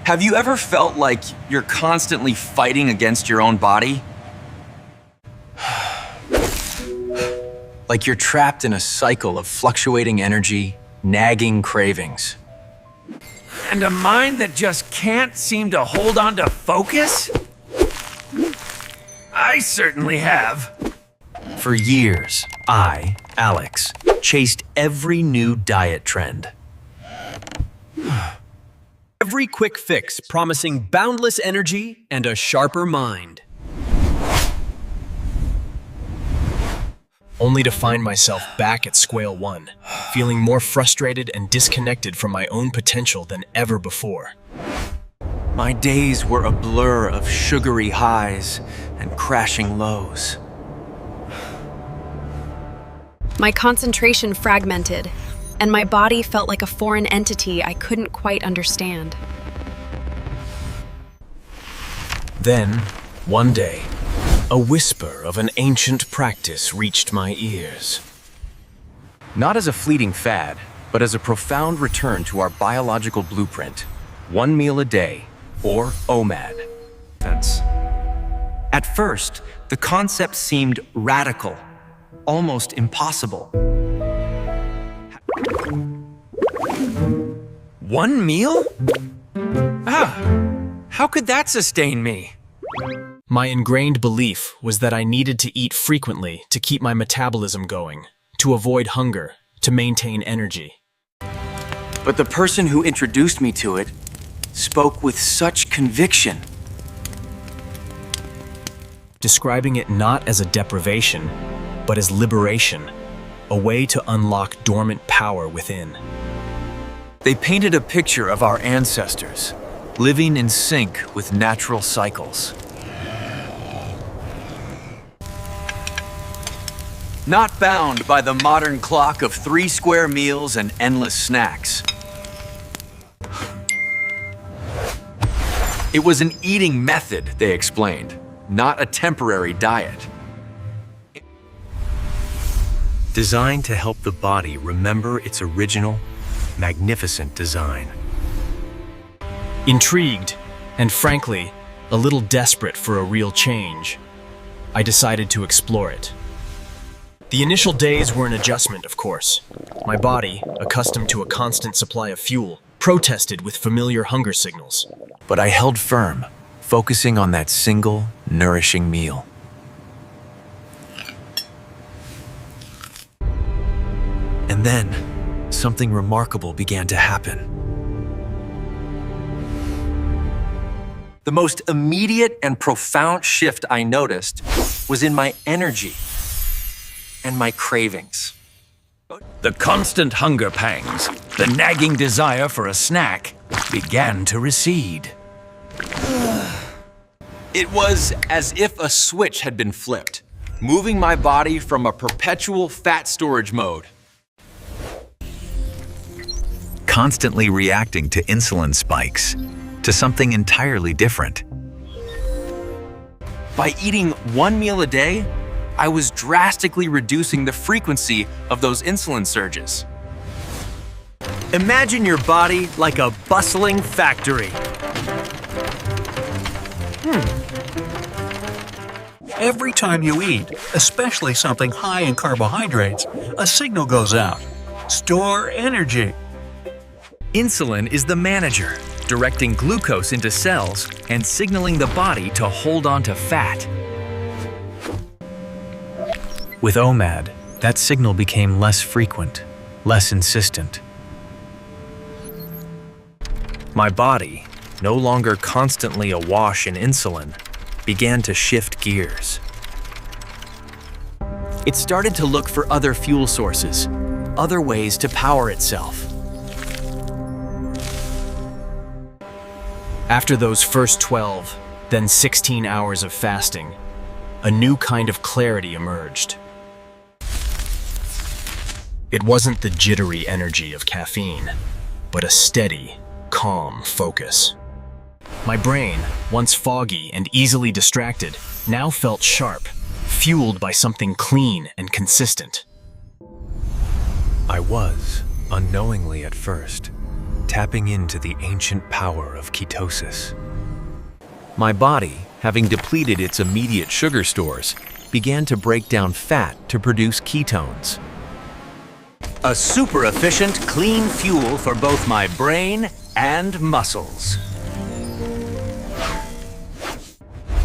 Have you ever felt like you're constantly fighting against your own body? Like you're trapped in a cycle of fluctuating energy, nagging cravings. And a mind that just can't seem to hold on to focus? I certainly have. For years, I, Alex, chased every new diet trend. Every quick fix promising boundless energy and a sharper mind. Only to find myself back at square one, feeling more frustrated and disconnected from my own potential than ever before. My days were a blur of sugary highs and crashing lows. My concentration fragmented, and my body felt like a foreign entity I couldn't quite understand. Then, one day, a whisper of an ancient practice reached my ears. Not as a fleeting fad, but as a profound return to our biological blueprint, 1 meal a day, or OMAD. At first, the concept seemed radical, almost impossible. 1 meal? How could that sustain me? My ingrained belief was that I needed to eat frequently to keep my metabolism going, to avoid hunger, to maintain energy. But the person who introduced me to it spoke with such conviction. Describing it not as a deprivation, but as liberation, a way to unlock dormant power within. They painted a picture of our ancestors, living in sync with natural cycles. Not bound by the modern clock of 3 square meals and endless snacks. It was an eating method, they explained, not a temporary diet. Designed to help the body remember its original, magnificent design. Intrigued, and frankly, a little desperate for a real change, I decided to explore it. The initial days were an adjustment, of course. My body, accustomed to a constant supply of fuel, protested with familiar hunger signals. But I held firm, focusing on that single, nourishing meal. And then, something remarkable began to happen. The most immediate and profound shift I noticed was in my energy and my cravings. The constant hunger pangs, the nagging desire for a snack, began to recede. It was as if a switch had been flipped, moving my body from a perpetual fat storage mode. Constantly reacting to insulin spikes, to something entirely different. By eating 1 meal a day, I was drastically reducing the frequency of those insulin surges. Imagine your body like a bustling factory. Every time you eat, especially something high in carbohydrates, a signal goes out. Store energy. Insulin is the manager, directing glucose into cells and signaling the body to hold on to fat. With OMAD, that signal became less frequent, less insistent. My body, no longer constantly awash in insulin, began to shift gears. It started to look for other fuel sources, other ways to power itself. After those first 12, then 16 hours of fasting, a new kind of clarity emerged. It wasn't the jittery energy of caffeine, but a steady, calm focus. My brain, once foggy and easily distracted, now felt sharp, fueled by something clean and consistent. I was, unknowingly at first, tapping into the ancient power of ketosis. My body, having depleted its immediate sugar stores, began to break down fat to produce ketones. A super efficient, clean fuel for both my brain and muscles.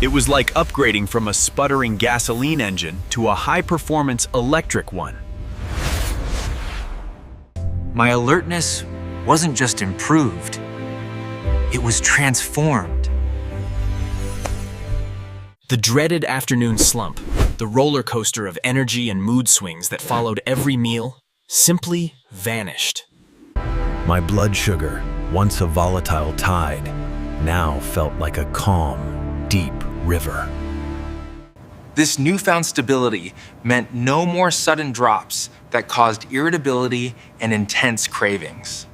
It was like upgrading from a sputtering gasoline engine to a high-performance electric one. My alertness wasn't just improved, it was transformed. The dreaded afternoon slump, the roller coaster of energy and mood swings that followed every meal, simply vanished. My blood sugar, once a volatile tide, now felt like a calm, deep river. This newfound stability meant no more sudden drops that caused irritability and intense cravings.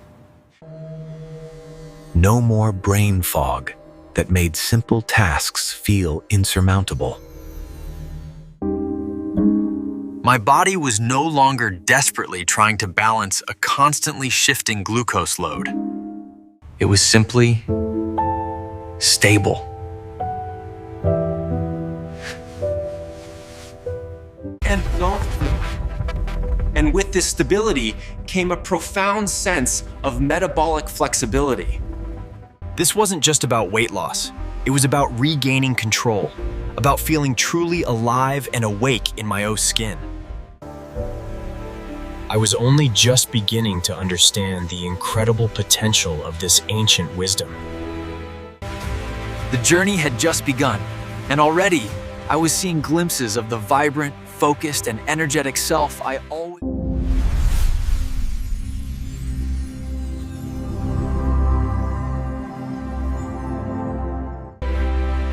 No more brain fog that made simple tasks feel insurmountable. My body was no longer desperately trying to balance a constantly shifting glucose load. It was simply stable. And with this stability came a profound sense of metabolic flexibility. This wasn't just about weight loss. It was about regaining control, about feeling truly alive and awake in my own skin. I was only just beginning to understand the incredible potential of this ancient wisdom. The journey had just begun, and already I was seeing glimpses of the vibrant, focused, and energetic self I always...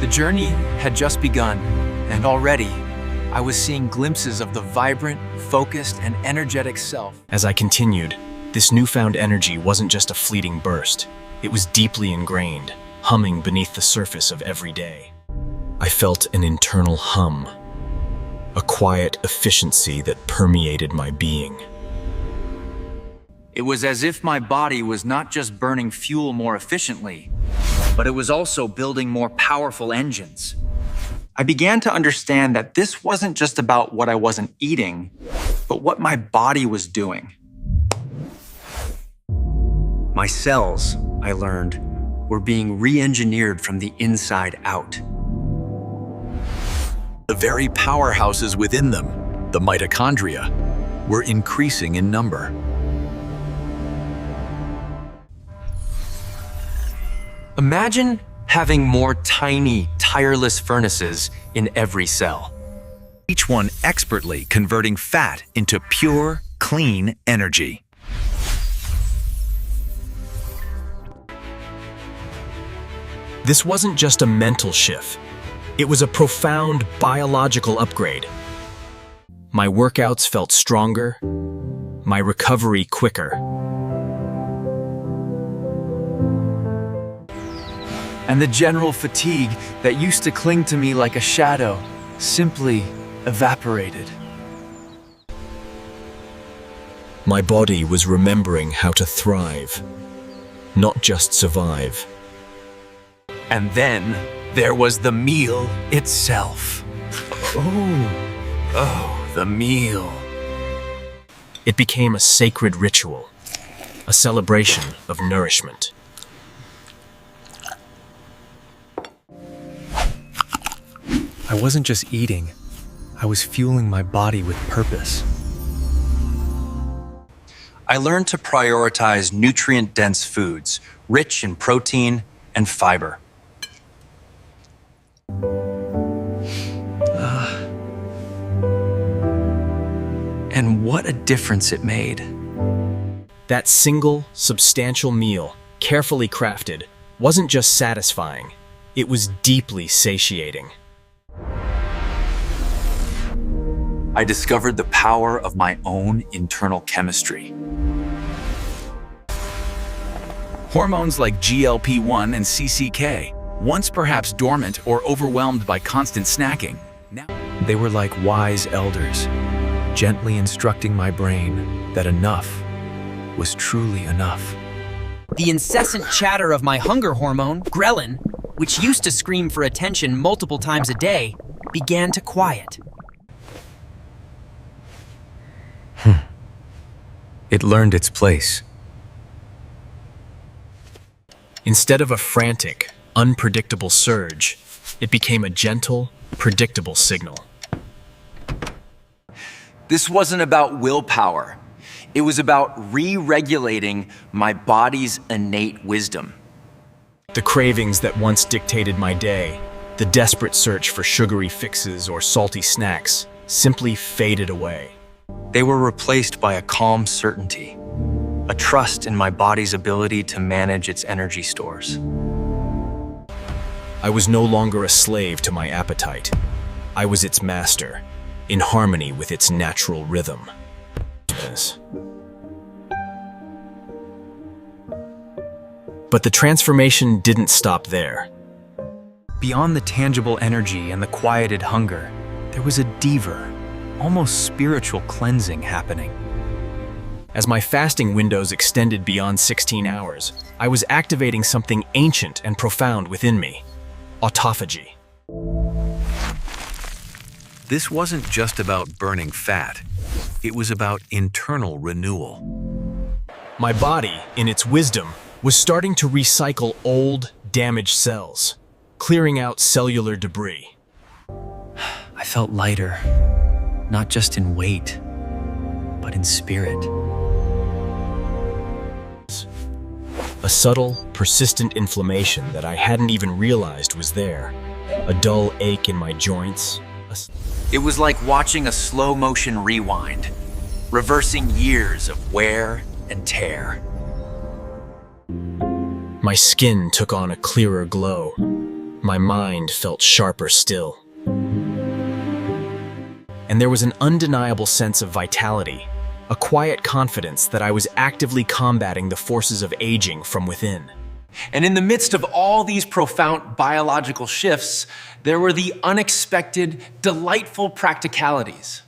The journey had just begun, and already I was seeing glimpses of the vibrant, focused, and energetic self. As I continued, this newfound energy wasn't just a fleeting burst. It was deeply ingrained, humming beneath the surface of every day. I felt an internal hum, a quiet efficiency that permeated my being. It was as if my body was not just burning fuel more efficiently, but it was also building more powerful engines. I began to understand that this wasn't just about what I wasn't eating, but what my body was doing. My cells, I learned, were being re-engineered from the inside out. The very powerhouses within them, the mitochondria, were increasing in number. Imagine having more tiny, tireless furnaces in every cell. Each one expertly converting fat into pure, clean energy. This wasn't just a mental shift. It was a profound biological upgrade. My workouts felt stronger, my recovery quicker. And the general fatigue that used to cling to me like a shadow simply evaporated. My body was remembering how to thrive, not just survive. And then there was the meal itself. Oh, the meal. It became a sacred ritual, a celebration of nourishment. I wasn't just eating, I was fueling my body with purpose. I learned to prioritize nutrient-dense foods, rich in protein and fiber. And what a difference it made. That single, substantial meal, carefully crafted, wasn't just satisfying, it was deeply satiating. I discovered the power of my own internal chemistry. Hormones like GLP-1 and CCK, once perhaps dormant or overwhelmed by constant snacking, now They were like wise elders, gently instructing my brain that enough was truly enough. The incessant chatter of my hunger hormone, Ghrelin, which used to scream for attention multiple times a day, began to quiet. It learned its place. Instead of a frantic, unpredictable surge, it became a gentle, predictable signal. This wasn't about willpower. It was about re-regulating my body's innate wisdom. The cravings that once dictated my day, the desperate search for sugary fixes or salty snacks, simply faded away. They were replaced by a calm certainty, a trust in my body's ability to manage its energy stores. I was no longer a slave to my appetite. I was its master, in harmony with its natural rhythm. But the transformation didn't stop there. Beyond the tangible energy and the quieted hunger, there was a deeper, almost spiritual cleansing happening. As my fasting windows extended beyond 16 hours, I was activating something ancient and profound within me: autophagy. This wasn't just about burning fat. It was about internal renewal. My body, in its wisdom, was starting to recycle old, damaged cells, clearing out cellular debris. I felt lighter, not just in weight, but in spirit. A subtle, persistent inflammation that I hadn't even realized was there. A dull ache in my joints. It was like watching a slow-motion rewind, reversing years of wear and tear. My skin took on a clearer glow. My mind felt sharper still. And there was an undeniable sense of vitality, a quiet confidence that I was actively combating the forces of aging from within. And in the midst of all these profound biological shifts, there were the unexpected, delightful practicalities.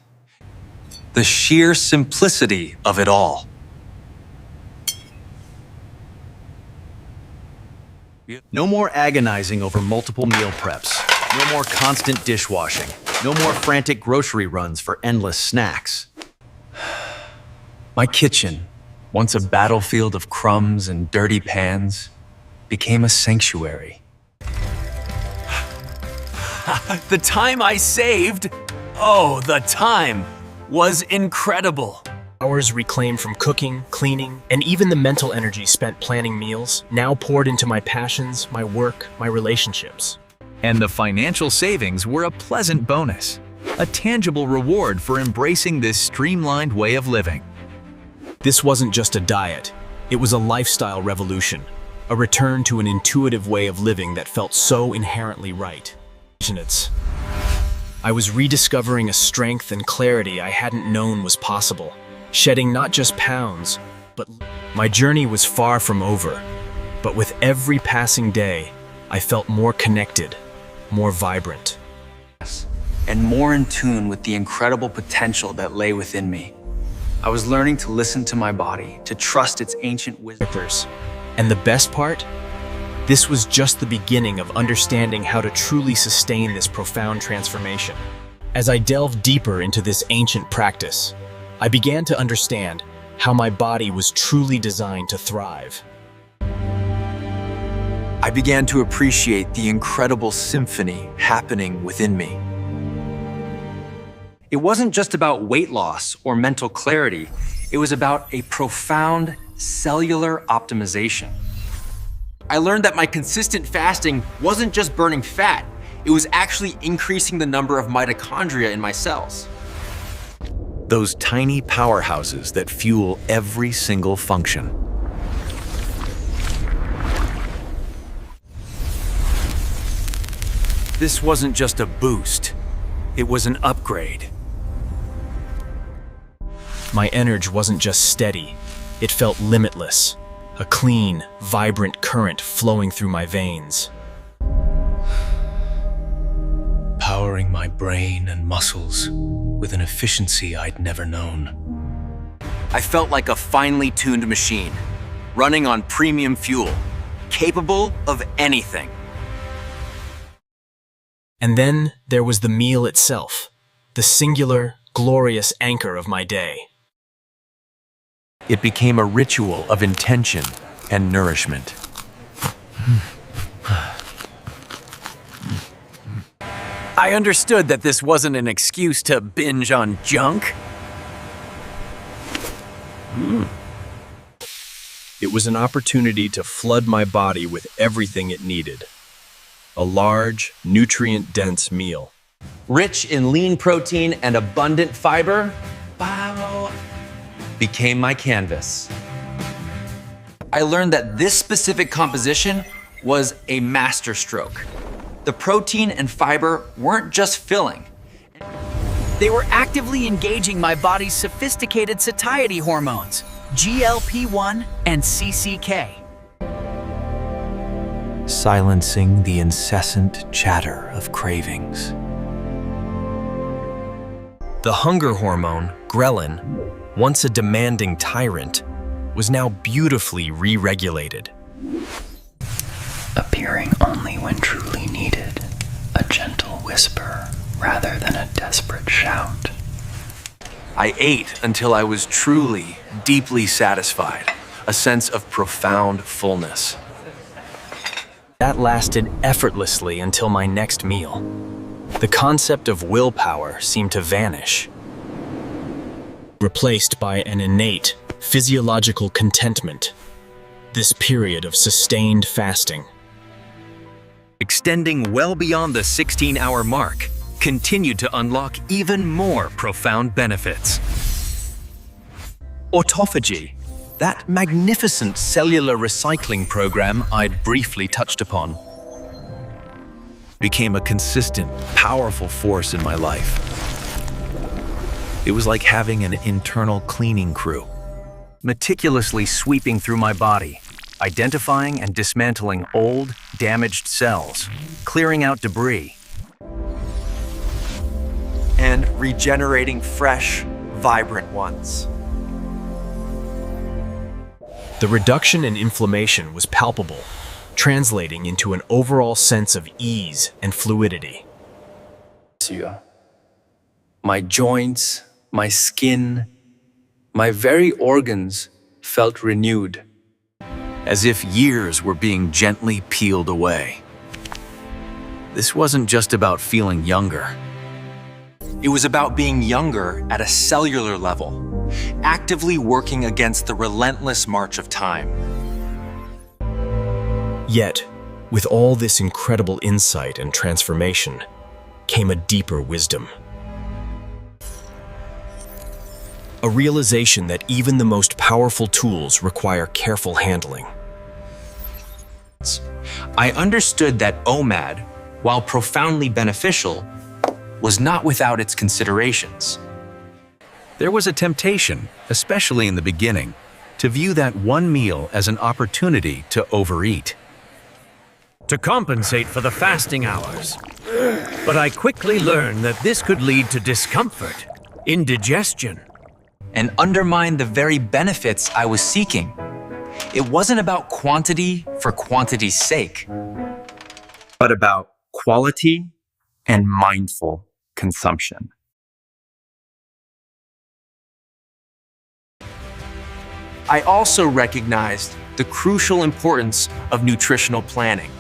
The sheer simplicity of it all. No more agonizing over multiple meal preps. No more constant dishwashing. No more frantic grocery runs for endless snacks. My kitchen, once a battlefield of crumbs and dirty pans, became a sanctuary. The time I saved, oh, the time was incredible. Hours reclaimed from cooking, cleaning, and even the mental energy spent planning meals now poured into my passions, my work, my relationships. And the financial savings were a pleasant bonus, a tangible reward for embracing this streamlined way of living. This wasn't just a diet, it was a lifestyle revolution, a return to an intuitive way of living that felt so inherently right. I was rediscovering a strength and clarity I hadn't known was possible, shedding not just pounds, but my journey was far from over. But with every passing day, I felt more connected, more vibrant. And more in tune with the incredible potential that lay within me. I was learning to listen to my body, to trust its ancient wisdom. And the best part? This was just the beginning of understanding how to truly sustain this profound transformation. As I delved deeper into this ancient practice, I began to understand how my body was truly designed to thrive. I began to appreciate the incredible symphony happening within me. It wasn't just about weight loss or mental clarity. It was about a profound cellular optimization. I learned that my consistent fasting wasn't just burning fat, it was actually increasing the number of mitochondria in my cells. Those tiny powerhouses that fuel every single function. This wasn't just a boost, it was an upgrade. My energy wasn't just steady, it felt limitless, a clean, vibrant current flowing through my veins. Powering my brain and muscles with an efficiency I'd never known. I felt like a finely tuned machine, running on premium fuel, capable of anything. And then there was the meal itself, the singular, glorious anchor of my day. It became a ritual of intention and nourishment. I understood that this wasn't an excuse to binge on junk. It was an opportunity to flood my body with everything it needed. A large, nutrient-dense meal. Rich in lean protein and abundant fiber, became my canvas. I learned that this specific composition was a masterstroke. The protein and fiber weren't just filling. They were actively engaging my body's sophisticated satiety hormones, GLP-1 and CCK. Silencing the incessant chatter of cravings. The hunger hormone, Ghrelin, once a demanding tyrant, was now beautifully re-regulated. Appearing only when truly needed, a gentle whisper rather than a desperate shout. I ate until I was truly, deeply satisfied, a sense of profound fullness. That lasted effortlessly until my next meal. The concept of willpower seemed to vanish, replaced by an innate, physiological contentment. This period of sustained fasting, Extending well beyond the 16-hour mark, continued to unlock even more profound benefits. Autophagy, that magnificent cellular recycling program I'd briefly touched upon, became a consistent, powerful force in my life. It was like having an internal cleaning crew, Meticulously sweeping through my body, identifying and dismantling old, damaged cells, clearing out debris, and regenerating fresh, vibrant ones. the reduction in inflammation was palpable, translating into an overall sense of ease and fluidity. My joints, my skin, my very organs felt renewed. As if years were being gently peeled away. This wasn't just about feeling younger. It was about being younger at a cellular level, actively working against the relentless march of time. Yet, with all this incredible insight and transformation, came a deeper wisdom. A realization that even the most powerful tools require careful handling. I understood that OMAD, while profoundly beneficial, was not without its considerations. There was a temptation, especially in the beginning, to view that one meal as an opportunity to overeat. To compensate for the fasting hours. But I quickly learned that this could lead to discomfort, indigestion, and undermine the very benefits I was seeking. It wasn't about quantity for quantity's sake, but about quality and mindful consumption. I also recognized the crucial importance of nutritional planning.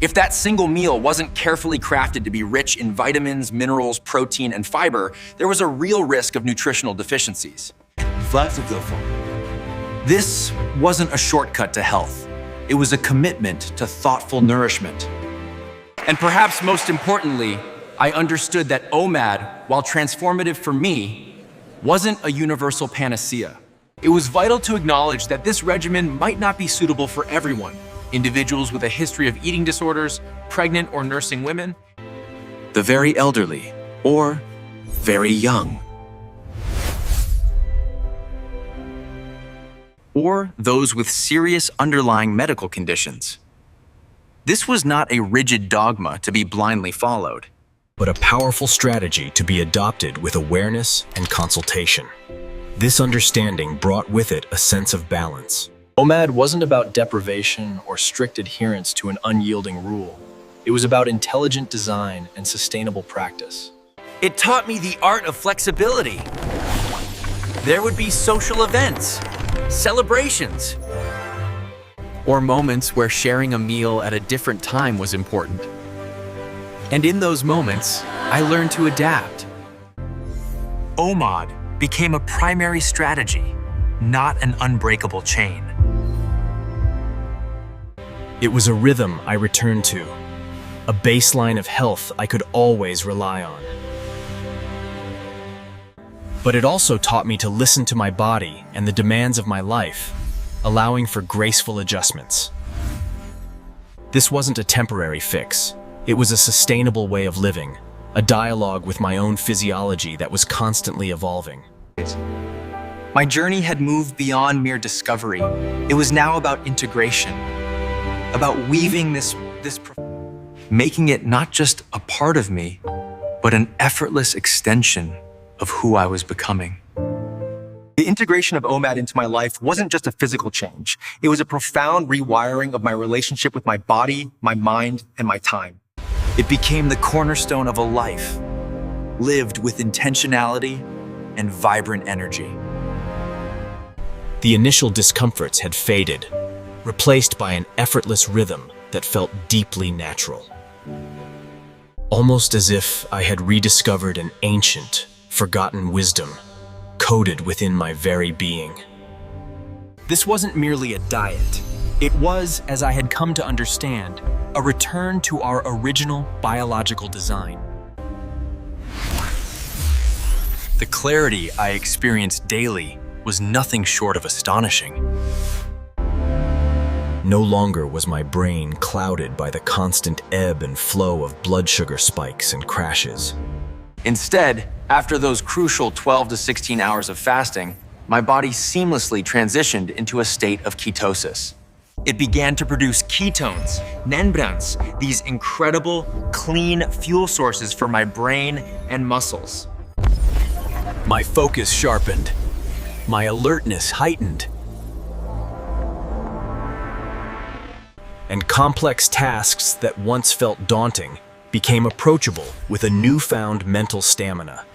If that single meal wasn't carefully crafted to be rich in vitamins, minerals, protein, and fiber, there was a real risk of nutritional deficiencies. This wasn't a shortcut to health. It was a commitment to thoughtful nourishment. And perhaps most importantly, I understood that OMAD, while transformative for me, wasn't a universal panacea. It was vital to acknowledge that this regimen might not be suitable for everyone. Individuals with a history of eating disorders, pregnant or nursing women, the very elderly, or very young. Or those with serious underlying medical conditions. This was not a rigid dogma to be blindly followed, but a powerful strategy to be adopted with awareness and consultation. This understanding brought with it a sense of balance. OMAD wasn't about deprivation or strict adherence to an unyielding rule. It was about intelligent design and sustainable practice. It taught me the art of flexibility. There would be social events, celebrations, or moments where sharing a meal at a different time was important. And in those moments, I learned to adapt. OMAD became a primary strategy, not an unbreakable chain. It was a rhythm I returned to, a baseline of health I could always rely on. But it also taught me to listen to my body and the demands of my life, allowing for graceful adjustments. This wasn't a temporary fix. It was a sustainable way of living, a dialogue with my own physiology that was constantly evolving. My journey had moved beyond mere discovery. It was now about integration, about weaving making it not just a part of me, but an effortless extension of who I was becoming. The integration of OMAD into my life wasn't just a physical change. It was a profound rewiring of my relationship with my body, my mind, and my time. It became the cornerstone of a life lived with intentionality and vibrant energy. The initial discomforts had faded, replaced by an effortless rhythm that felt deeply natural. Almost as if I had rediscovered an ancient, forgotten wisdom coded within my very being. This wasn't merely a diet. It was, as I had come to understand, a return to our original biological design. The clarity I experienced daily was nothing short of astonishing. No longer was my brain clouded by the constant ebb and flow of blood sugar spikes and crashes. Instead, after those crucial 12 to 16 hours of fasting, my body seamlessly transitioned into a state of ketosis. It began to produce ketones, membranes, these incredible, clean fuel sources for my brain and muscles. My focus sharpened, my alertness heightened, and complex tasks that once felt daunting became approachable with a newfound mental stamina.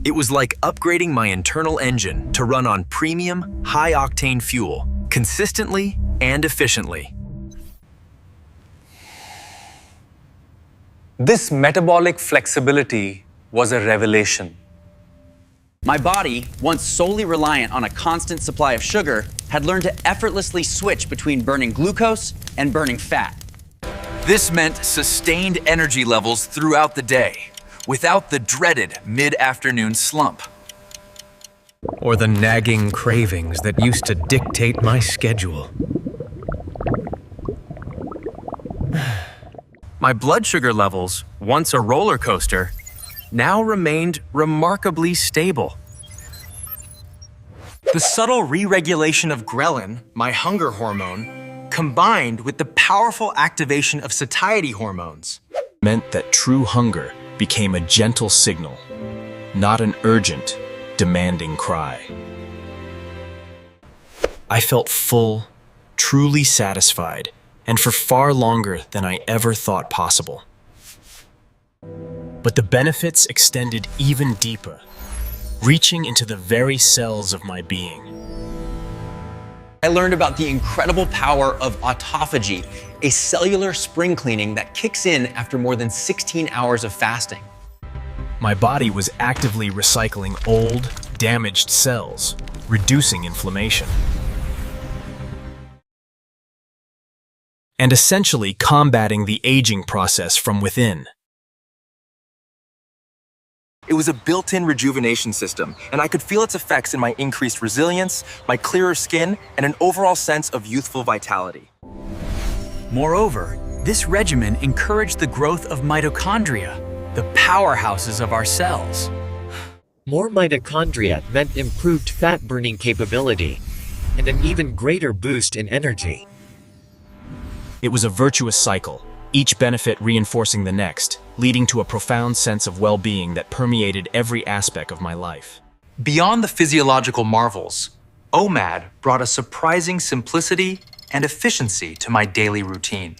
It was like upgrading my internal engine to run on premium, high-octane fuel, consistently and efficiently. This metabolic flexibility was a revelation. My body, once solely reliant on a constant supply of sugar, had learned to effortlessly switch between burning glucose and burning fat. This meant sustained energy levels throughout the day, without the dreaded mid-afternoon slump. Or the nagging cravings that used to dictate my schedule. My blood sugar levels, once a roller coaster, now remained remarkably stable. The subtle re-regulation of ghrelin, my hunger hormone, combined with the powerful activation of satiety hormones, meant that true hunger became a gentle signal, not an urgent, demanding cry. I felt full, truly satisfied, and for far longer than I ever thought possible. But the benefits extended even deeper, reaching into the very cells of my being. I learned about the incredible power of autophagy, a cellular spring cleaning that kicks in after more than 16 hours of fasting. My body was actively recycling old, damaged cells, reducing inflammation, and essentially combating the aging process from within. it was a built-in rejuvenation system, and I could feel its effects in my increased resilience, my clearer skin, and an overall sense of youthful vitality. Moreover, this regimen encouraged the growth of mitochondria, the powerhouses of our cells. More mitochondria meant improved fat-burning capability and an even greater boost in energy. It was a virtuous cycle, each benefit reinforcing the next, leading to a profound sense of well-being that permeated every aspect of my life. Beyond the physiological marvels, OMAD brought a surprising simplicity and efficiency to my daily routine.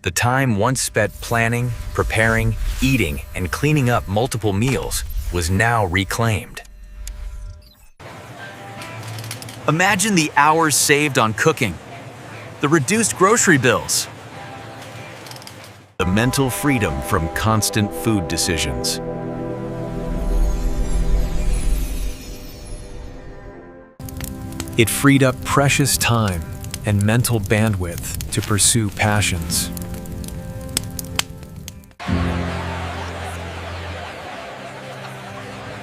The time once spent planning, preparing, eating, and cleaning up multiple meals was now reclaimed. Imagine the hours saved on cooking, the reduced grocery bills, the mental freedom from constant food decisions. It freed up precious time and mental bandwidth to pursue passions.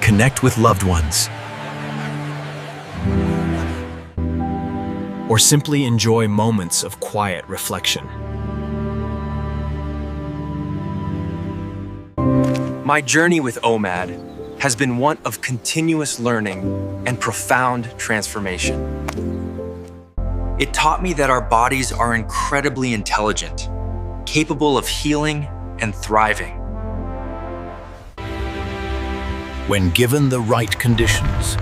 Connect with loved ones. Or simply enjoy moments of quiet reflection. My journey with OMAD has been one of continuous learning and profound transformation. It taught me that our bodies are incredibly intelligent, capable of healing and thriving. When given the right conditions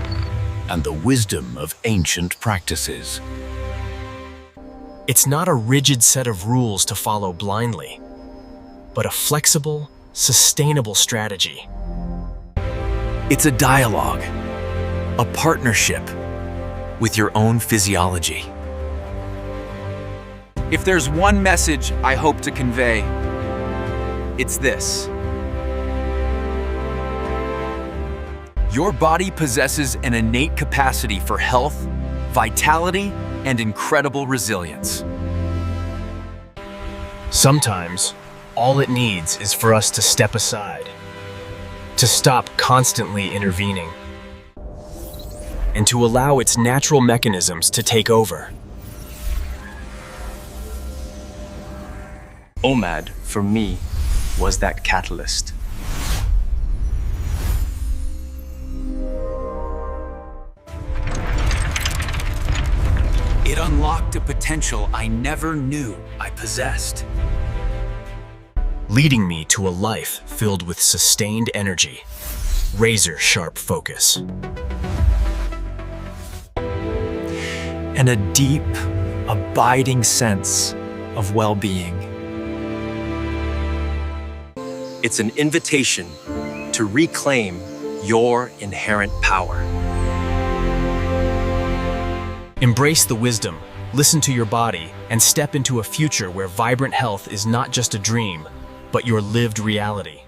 and the wisdom of ancient practices. It's not a rigid set of rules to follow blindly, but a flexible, sustainable strategy. It's a dialogue, a partnership with your own physiology. If there's one message I hope to convey, it's this. Your body possesses an innate capacity for health, vitality, and incredible resilience. Sometimes, all it needs is for us to step aside, to stop constantly intervening, and to allow its natural mechanisms to take over. OMAD, for me, was that catalyst. It unlocked a potential I never knew I possessed. Leading me to a life filled with sustained energy, razor-sharp focus, and a deep, abiding sense of well-being. It's an invitation to reclaim your inherent power. Embrace the wisdom, listen to your body, and step into a future where vibrant health is not just a dream, but your lived reality.